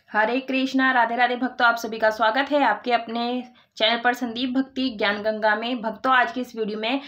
हरे कृष्णा, राधे राधे भक्तों, आप सभी का स्वागत है आपके अपने चैनल पर संदीप भक्ति ज्ञान गंगा में। भक्तों, आज की इस वीडियो में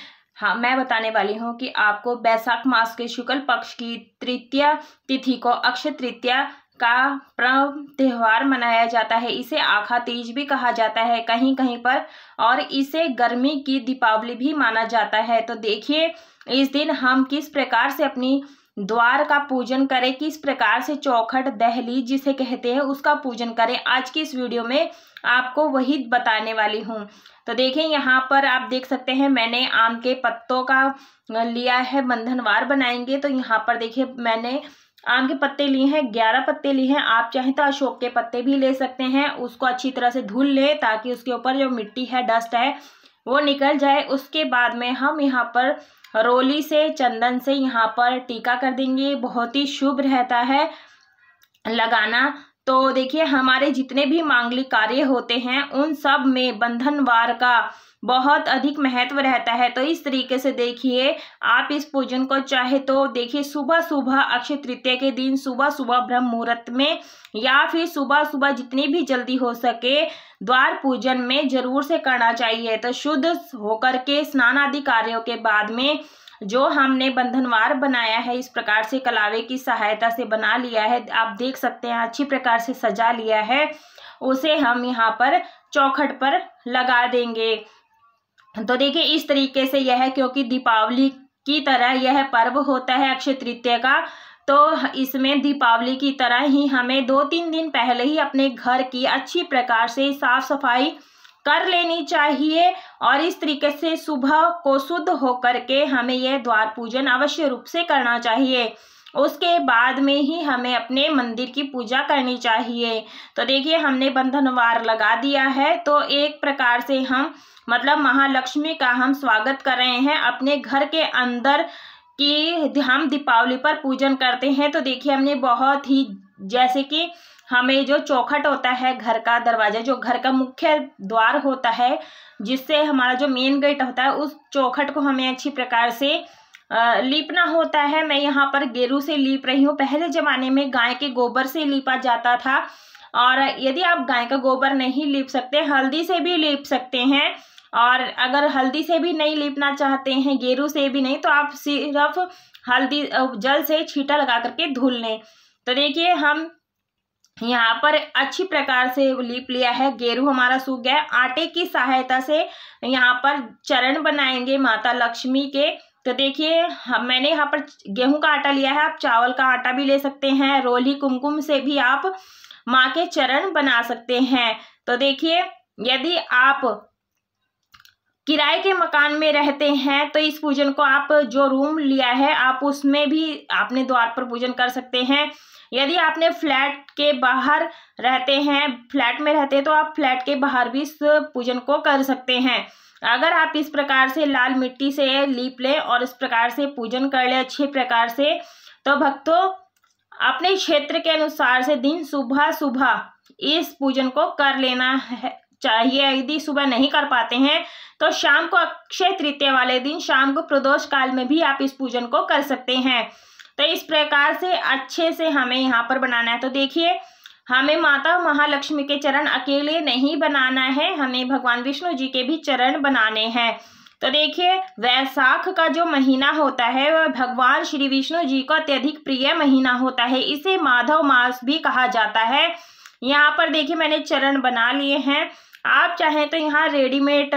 मैं बताने वाली हूँ कि आपको वैशाख मास के शुक्ल पक्ष की तृतीया तिथि को अक्षय तृतीया का पर्व त्योहार मनाया जाता है। इसे आखा तीज भी कहा जाता है कहीं कहीं पर, और इसे गर्मी की दीपावली भी माना जाता है। तो देखिए इस दिन हम किस प्रकार से अपनी द्वार का पूजन करें, किस प्रकार से चौखट दहलीज जिसे कहते हैं उसका पूजन करें। आज की इस वीडियो में आपको वही बताने वाली हूँ। तो देखें, यहाँ पर आप देख सकते हैं मैंने आम के पत्तों का लिया है, बंधनवार बनाएंगे। तो यहाँ पर देखिए मैंने आम के पत्ते लिए हैं, 11 पत्ते लिए हैं। आप चाहें तो अशोक के पत्ते भी ले सकते हैं। उसको अच्छी तरह से धुल ले ताकि उसके ऊपर जो मिट्टी है, डस्ट है, वो निकल जाए। उसके बाद में हम यहाँ पर रोली से, चंदन से यहाँ पर टीका कर देंगे। बहुत ही शुभ रहता है लगाना। तो देखिए हमारे जितने भी मांगलिक कार्य होते हैं उन सब में बंधनवार का बहुत अधिक महत्व रहता है। तो इस तरीके से देखिए आप इस पूजन को चाहे तो देखिए सुबह सुबह अक्षय तृतीया के दिन सुबह सुबह ब्रह्म मुहूर्त में, या फिर सुबह सुबह जितनी भी जल्दी हो सके द्वार पूजन में जरूर से करना चाहिए। तो शुद्ध होकर के स्नान आदि कार्यों के बाद में जो हमने बंधनवार बनाया है, इस प्रकार से कलावे की सहायता से बना लिया है, आप देख सकते हैं अच्छी प्रकार से सजा लिया है, उसे हम यहाँ पर चौखट पर लगा देंगे। तो देखिए इस तरीके से यह, क्योंकि दीपावली की तरह यह पर्व होता है अक्षय तृतीया का, तो इसमें दीपावली की तरह ही हमें 2-3 दिन पहले ही अपने घर की अच्छी प्रकार से साफ सफाई कर लेनी चाहिए। और इस तरीके से सुबह को शुद्ध होकर के हमें यह द्वार पूजन अवश्य रूप से करना चाहिए। उसके बाद में ही हमें अपने मंदिर की पूजा करनी चाहिए। तो देखिए हमने बंधनवार लगा दिया है, तो एक प्रकार से हम मतलब महालक्ष्मी का हम स्वागत कर रहे हैं अपने घर के अंदर कि हम दीपावली पर पूजन करते हैं। तो देखिए हमने बहुत ही, जैसे कि हमें जो चौखट होता है, घर का दरवाजा, जो घर का मुख्य द्वार होता है जिससे हमारा जो मेन गेट होता है, उस चौखट को हमें अच्छी प्रकार से लीपना होता है। मैं यहाँ पर गेरू से लीप रही हूँ। पहले जमाने में गाय के गोबर से लीपा जाता था, और यदि आप गाय का गोबर नहीं लीप सकते, हल्दी से भी लीप सकते हैं। और अगर हल्दी से भी नहीं लीपना चाहते हैं, गेरू से भी नहीं, तो आप सिर्फ हल्दी जल से छींटा लगा करके धुल लें। तो देखिए हम यहाँ पर अच्छी प्रकार से लीप लिया है, गेरू हमारा सूख गया है। आटे की सहायता से यहाँ पर चरण बनाएंगे माता लक्ष्मी के। तो देखिए मैंने यहाँ पर गेहूं का आटा लिया है, आप चावल का आटा भी ले सकते हैं। रोली कुमकुम से भी आप माँ के चरण बना सकते हैं। तो देखिए यदि आप किराए के मकान में रहते हैं तो इस पूजन को आप जो रूम लिया है आप उसमें भी अपने द्वार पर पूजन कर सकते हैं। यदि आपने फ्लैट के बाहर रहते हैं, फ्लैट में रहते हैं, तो आप फ्लैट के बाहर भी इस पूजन को कर सकते हैं। अगर आप इस प्रकार से लाल मिट्टी से लीप लें और इस प्रकार से पूजन कर ले अच्छे प्रकार से, तो भक्तों अपने क्षेत्र के अनुसार से दिन सुबह सुबह इस पूजन को कर लेना है चाहिए। यदि सुबह नहीं कर पाते हैं तो शाम को अक्षय तृतीया वाले दिन शाम को प्रदोष काल में भी आप इस पूजन को कर सकते हैं। तो इस प्रकार से अच्छे से हमें यहाँ पर बनाना है। तो देखिए हमें माता महालक्ष्मी के चरण अकेले नहीं बनाना है, हमें भगवान विष्णु जी के भी चरण बनाने हैं। तो देखिए वैशाख का जो महीना होता है वह भगवान श्री विष्णु जी को अत्यधिक प्रिय महीना होता है। इसे माधव मास भी कहा जाता है। यहाँ पर देखिए मैंने चरण बना लिए हैं। आप चाहें तो यहाँ रेडीमेड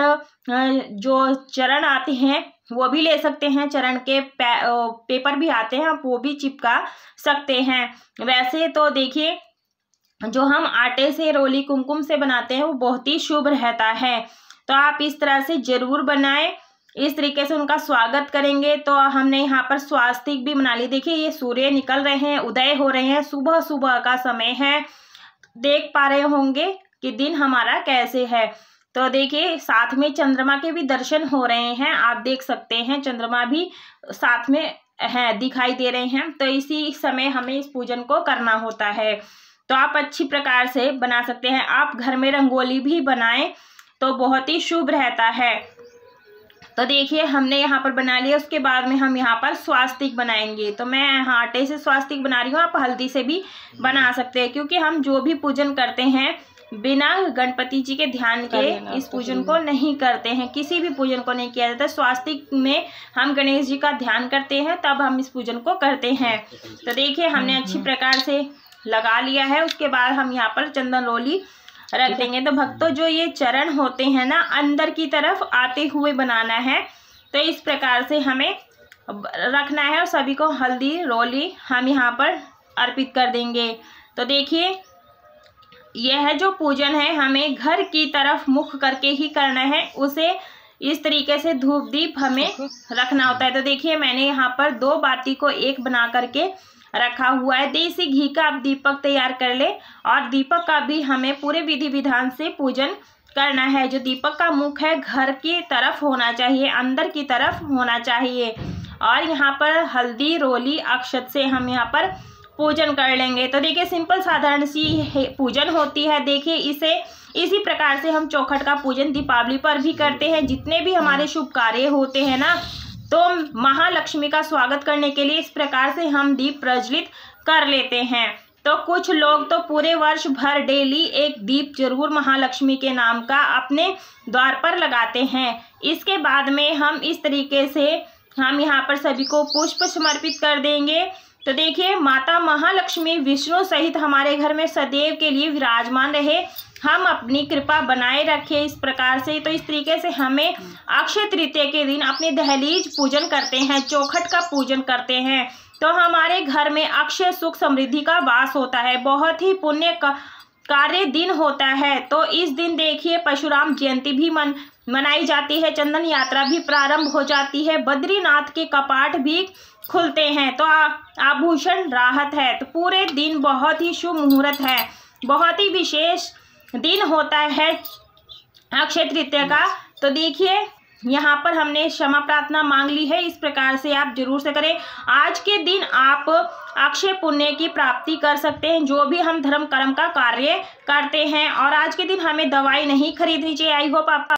जो चरण आते हैं वो भी ले सकते हैं। चरण के पेपर भी आते हैं, आप वो भी चिपका सकते हैं। वैसे तो देखिए जो हम आटे से, रोली कुमकुम से बनाते हैं वो बहुत ही शुभ रहता है। तो आप इस तरह से जरूर बनाएं, इस तरीके से उनका स्वागत करेंगे। तो हमने यहाँ पर स्वास्तिक भी बना ली। देखिए ये सूर्य निकल रहे हैं, उदय हो रहे हैं, सुबह सुबह का समय है। देख पा रहे होंगे कि दिन हमारा कैसे है। तो देखिए साथ में चंद्रमा के भी दर्शन हो रहे हैं, आप देख सकते हैं चंद्रमा भी साथ में है, दिखाई दे रहे हैं। तो इसी समय हमें इस पूजन को करना होता है। तो आप अच्छी प्रकार से बना सकते हैं। आप घर में रंगोली भी बनाएं तो बहुत ही शुभ रहता है। तो देखिए हमने यहाँ पर बना लिया। उसके बाद में हम यहाँ पर स्वास्तिक बनाएंगे। तो मैं यहाँ आटे से स्वास्तिक बना रही हूँ, आप हल्दी से भी बना सकते हैं, क्योंकि हम जो भी पूजन करते हैं बिना गणपति जी के ध्यान के इस पूजन को नहीं करते हैं, किसी भी पूजन को नहीं किया जाता। स्वास्तिक में हम गणेश जी का ध्यान करते हैं, तब हम इस पूजन को करते हैं। तो देखिए हमने अच्छी प्रकार से लगा लिया है। उसके बाद हम यहाँ पर चंदन रोली रख देंगे। तो भक्तों जो ये चरण होते हैं ना, अंदर की तरफ आते हुए बनाना है। तो इस प्रकार से हमें रखना है और सभी को हल्दी रोली हम यहाँ पर अर्पित कर देंगे। तो देखिए यह जो पूजन है हमें घर की तरफ मुख करके ही करना है, उसे इस तरीके से धूप दीप हमें रखना होता है। तो देखिए मैंने यहाँ पर 2 बाती को एक बना करके रखा हुआ है। देसी घी का आप दीपक तैयार कर ले, और दीपक का भी हमें पूरे विधि विधान से पूजन करना है। जो दीपक का मुख है घर की तरफ होना चाहिए, अंदर की तरफ होना चाहिए। और यहाँ पर हल्दी रोली अक्षत से हम यहाँ पर पूजन कर लेंगे। तो देखिए सिंपल साधारण सी पूजन होती है। देखिए इसी प्रकार से हम चौखट का पूजन दीपावली पर भी करते हैं। जितने भी हमारे शुभ कार्य होते हैं ना, तो महालक्ष्मी का स्वागत करने के लिए इस प्रकार से हम दीप प्रज्वलित कर लेते हैं। तो कुछ लोग तो पूरे वर्ष भर डेली एक दीप जरूर महालक्ष्मी के नाम का अपने द्वार पर लगाते हैं। इसके बाद में हम इस तरीके से हम यहाँ पर सभी को पुष्प समर्पित कर देंगे। तो देखिए माता महालक्ष्मी विष्णु सहित हमारे घर में सदैव के लिए विराजमान रहे, हम अपनी कृपा बनाए रखें इस प्रकार से। तो इस तरीके से हमें अक्षय तृतीया के दिन अपने दहलीज पूजन करते हैं, चौखट का पूजन करते हैं, तो हमारे घर में अक्षय सुख समृद्धि का वास होता है। बहुत ही पुण्य कार्य दिन होता है। तो इस दिन देखिए परशुराम जयंती भी मनाई जाती है, चंदन यात्रा भी प्रारंभ हो जाती है, बद्रीनाथ के कपाट भी खुलते हैं, तो आभूषण राहत है। तो पूरे दिन बहुत ही शुभ मुहूर्त है, बहुत ही विशेष दिन होता है अक्षय तृतीया का। तो देखिए यहाँ पर हमने क्षमा प्रार्थना मांग ली है, इस प्रकार से आप जरूर से करें। आज के दिन आप अक्षय पुण्य की प्राप्ति कर सकते हैं, जो भी हम धर्म कर्म का कार्य करते हैं। और आज के दिन हमें दवाई नहीं खरीदनी चाहिए। आई होप आप